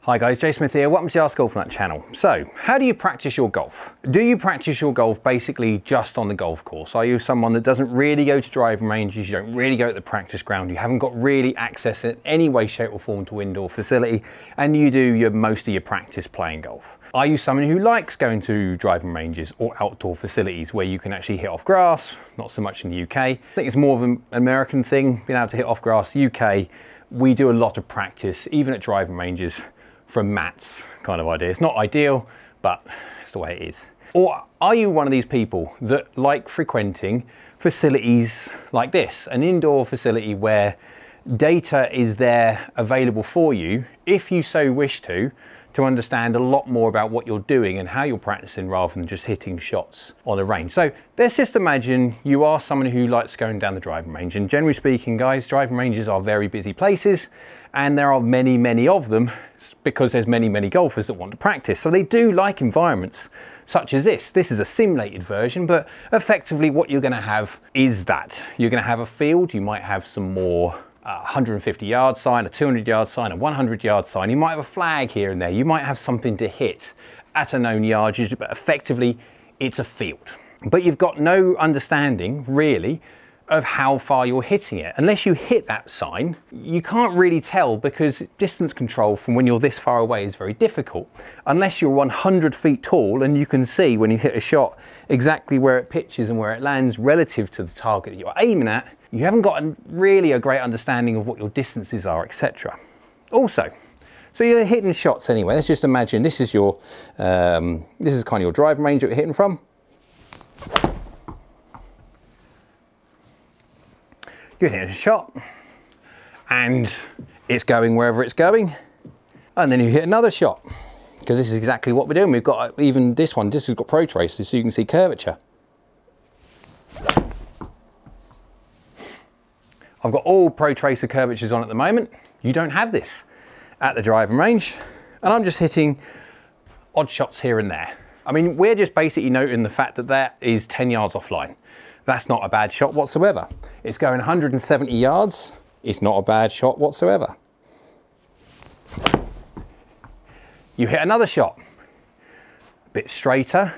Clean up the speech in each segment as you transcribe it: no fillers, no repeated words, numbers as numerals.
Hi guys, Jay Smith here. Welcome to the Ask Golf Nut channel. So, how do you practice your golf? Do you practice your golf basically just on the golf course? Are you someone that doesn't really go to driving ranges, you don't really go to the practice ground, you haven't got really access in any way, shape or form to indoor facility, and you do most of your practice playing golf? Are you someone who likes going to driving ranges or outdoor facilities where you can actually hit off grass? Not so much in the UK. I think it's more of an American thing, being able to hit off grass. The UK, we do a lot of practice, even at driving ranges, from mats kind of idea. It's not ideal, but it's the way it is. Or are you one of these people that like frequenting facilities like this, an indoor facility where data is there available for you, if you so wish to understand a lot more about what you're doing and how you're practicing rather than just hitting shots on a range. So let's just imagine you are someone who likes going down the driving range. And generally speaking, guys, driving ranges are very busy places, and there are many, many of them because there's many, many golfers that want to practice. So they do like environments such as this. This is a simulated version, but effectively what you're going to have is that. You're going to have a field, you might have some more 150 yard sign, a 200 yard sign, a 100 yard sign. You might have a flag here and there. You might have something to hit at a known yardage, but effectively it's a field. But you've got no understanding really of how far you're hitting it. Unless you hit that sign, you can't really tell because distance control from when you're this far away is very difficult. Unless you're 100 feet tall and you can see when you hit a shot exactly where it pitches and where it lands relative to the target that you're aiming at, you haven't got really a great understanding of what your distances are, etc. Also, so you're hitting shots anyway. Let's just imagine this is your, this is kind of your driving range that you're hitting from. You're hitting a shot and it's going wherever it's going. And then you hit another shot because this is exactly what we're doing. We've got even this one, this has got Pro Tracers so you can see curvature. I've got all Pro Tracer curvatures on at the moment. You don't have this at the driving range. And I'm just hitting odd shots here and there. I mean, we're just basically noting the fact that that is 10 yards offline. That's not a bad shot whatsoever. It's going 170 yards. It's not a bad shot whatsoever. You hit another shot, a bit straighter.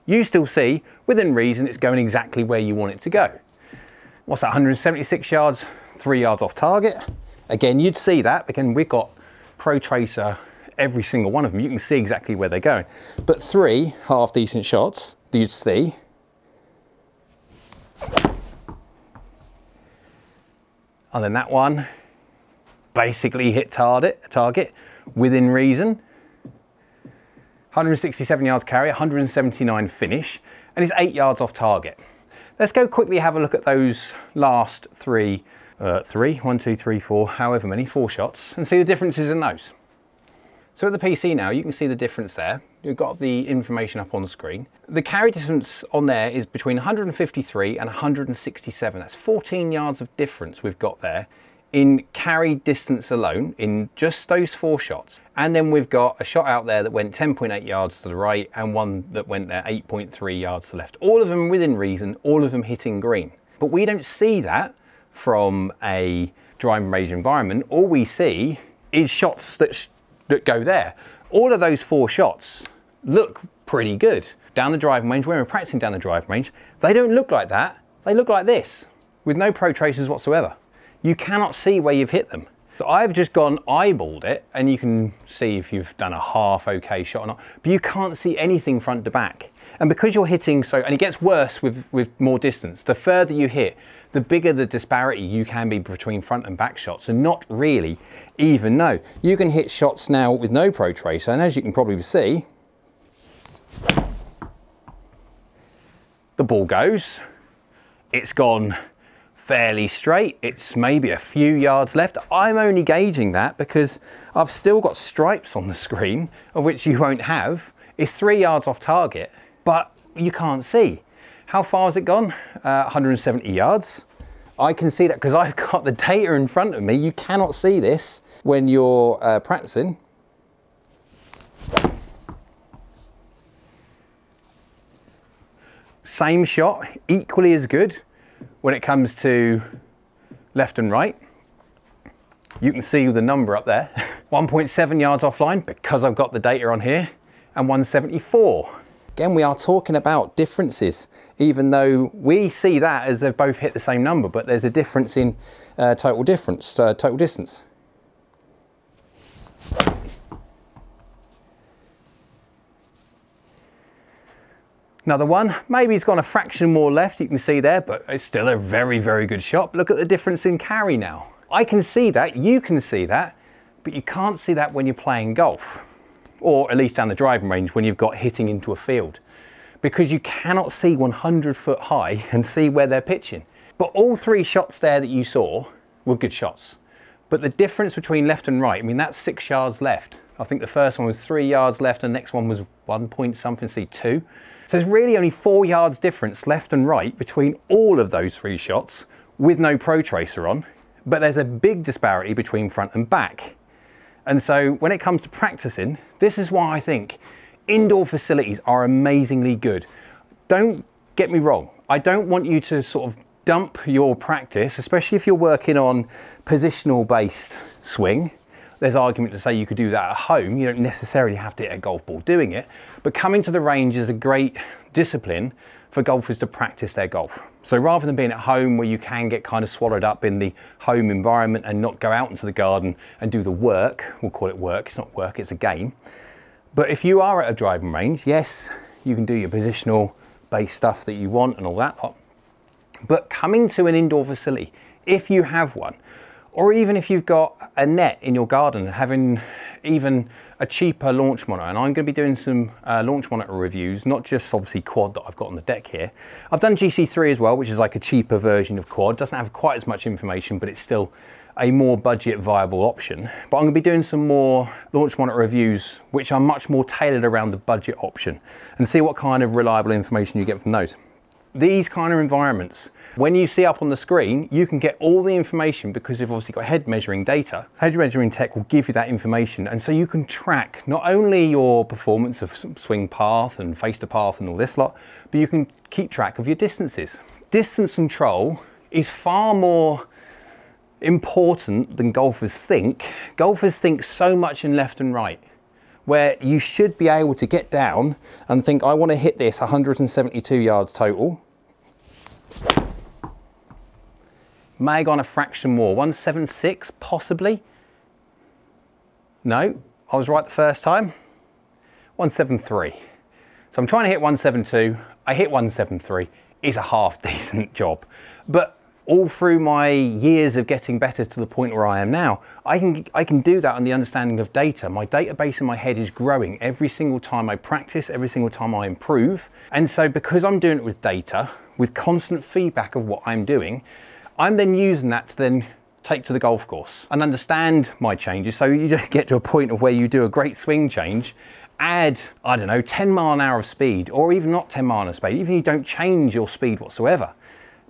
You still see, within reason, it's going exactly where you want it to go. What's that, 176 yards, 3 yards off target. Again, you'd see that. Again, we've got Pro Tracer, every single one of them. You can see exactly where they're going. But 3 half decent shots, you'd see. And then that one basically hit target within reason. 167 yards carry, 179 finish, and it's 8 yards off target. Let's go quickly have a look at those last 4 shots and see the differences in those. So at the PC now, you can see the difference there. You've got the information up on the screen. The carry distance on there is between 153 and 167. That's 14 yards of difference we've got there in carry distance alone in just those 4 shots. And then we've got a shot out there that went 10.8 yards to the right and one that went there 8.3 yards to the left. All of them within reason, all of them hitting green. But we don't see that from a driving range environment. All we see is shots that go there. All of those 4 shots look pretty good. Down the driving range, when we're practicing down the driving range, they don't look like that. They look like this, with no Pro Tracers whatsoever. You cannot see where you've hit them. So I've just gone eyeballed it, and you can see if you've done a half okay shot or not, but you can't see anything front to back. And because you're hitting so, and it gets worse with more distance, the further you hit, the bigger the disparity you can be between front and back shots, and not really even know. You can hit shots now with no Pro Tracer, and as you can probably see, the ball goes, it's gone fairly straight, it's maybe a few yards left. I'm only gauging that because I've still got stripes on the screen, of which you won't have. It's 3 yards off target, but you can't see. How far has it gone? 170 yards. I can see that because I've got the data in front of me. You cannot see this when you're practicing. Same shot, equally as good when it comes to left and right. You can see the number up there. 1.7 yards offline because I've got the data on here, and 174. Again, we are talking about differences, even though we see that as they've both hit the same number, but there's a difference in total distance. Another one, maybe he's gone a fraction more left, you can see there, but it's still a very, very good shot. Look at the difference in carry now. I can see that, you can see that, but you can't see that when you're playing golf, or at least down the driving range when you've got hitting into a field, because you cannot see 100 foot high and see where they're pitching. But all three shots there that you saw were good shots. But the difference between left and right, I mean, that's 6 yards left. I think the first one was 3 yards left and the next one was 1 point something, see 2. So there's really only 4 yards difference left and right between all of those three shots with no Pro Tracer on, but there's a big disparity between front and back. And so when it comes to practicing, this is why I think indoor facilities are amazingly good. Don't get me wrong, I don't want you to sort of dump your practice, especially if you're working on positional based swing. There's argument to say you could do that at home. You don't necessarily have to hit a golf ball doing it, but coming to the range is a great discipline for golfers to practice their golf. So rather than being at home where you can get kind of swallowed up in the home environment and not go out into the garden and do the work, we'll call it work, it's not work, it's a game. But if you are at a driving range, yes, you can do your positional based stuff that you want and all that lot. But coming to an indoor facility, if you have one, or even if you've got a net in your garden, having even a cheaper launch monitor, and I'm going to be doing some launch monitor reviews, not just obviously quad that I've got on the deck here. I've done GC3 as well, which is like a cheaper version of quad. Doesn't have quite as much information, but it's still a more budget viable option. But I'm going to be doing some more launch monitor reviews, which are much more tailored around the budget option, and see what kind of reliable information you get from those. These kind of environments, when you see up on the screen, you can get all the information because you've obviously got head measuring data. Head measuring tech will give you that information, and so you can track not only your performance of swing path and face to path and all this lot, but you can keep track of your distances. Distance control is far more important than golfers think. Golfers think so much in left and right, where you should be able to get down and think, I want to hit this 172 yards total. May have gone a fraction more, 176 possibly. No, I was right the first time, 173. So I'm trying to hit 172, I hit 173, it's a half decent job. But all through my years of getting better to the point where I am now, I can do that on the understanding of data. My database in my head is growing every single time I practice, every single time I improve. And so because I'm doing it with data, with constant feedback of what I'm doing, I'm then using that to then take to the golf course and understand my changes. So you don't get to a point of where you do a great swing change, add, I don't know, 10 mile an hour of speed, or even not 10 mile an hour of speed, even if you don't change your speed whatsoever,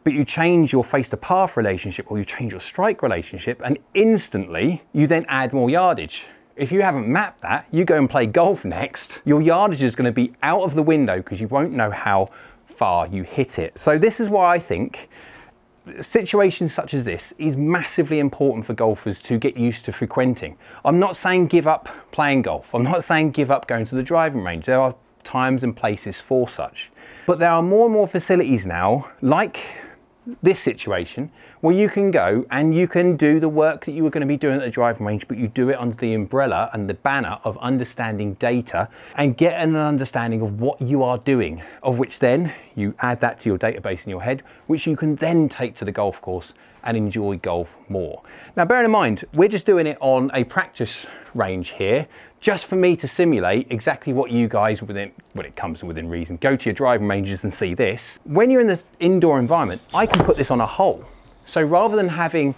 but you change your face to path relationship or you change your strike relationship, and instantly you then add more yardage. If you haven't mapped that, you go and play golf next, your yardage is going to be out of the window because you won't know how far you hit it. So this is why I think situations such as this is massively important for golfers to get used to frequenting. I'm not saying give up playing golf. I'm not saying give up going to the driving range. There are times and places for such. But there are more and more facilities now, like this situation, where you can go and you can do the work that you were going to be doing at the driving range, but you do it under the umbrella and the banner of understanding data and get an understanding of what you are doing, of which then you add that to your database in your head, which you can then take to the golf course and enjoy golf more. Now, bearing in mind, we're just doing it on a practice range here, just for me to simulate exactly what you guys, when it comes to within reason, go to your driving ranges and see this. When you're in this indoor environment, I can put this on a hole. So rather than having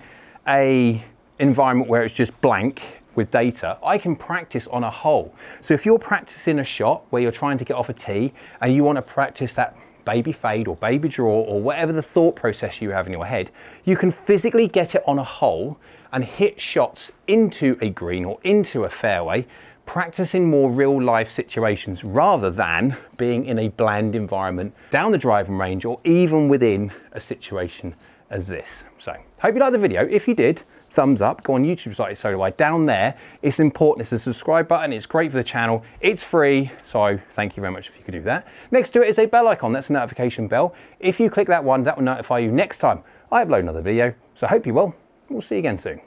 a environment where it's just blank with data, I can practice on a hole. So if you're practicing a shot where you're trying to get off a tee and you want to practice that baby fade or baby draw or whatever the thought process you have in your head, you can physically get it on a hole and hit shots into a green or into a fairway, practicing more real life situations rather than being in a bland environment down the driving range or even within a situation as this. So hope you liked the video. If you did, thumbs up, go on YouTube site Solar. Down there, it's important, it's the subscribe button, it's great for the channel, it's free, so thank you very much if you could do that. Next to it is a bell icon, that's a notification bell. If you click that one, that will notify you next time I upload another video. So I hope you will. We'll see you again soon.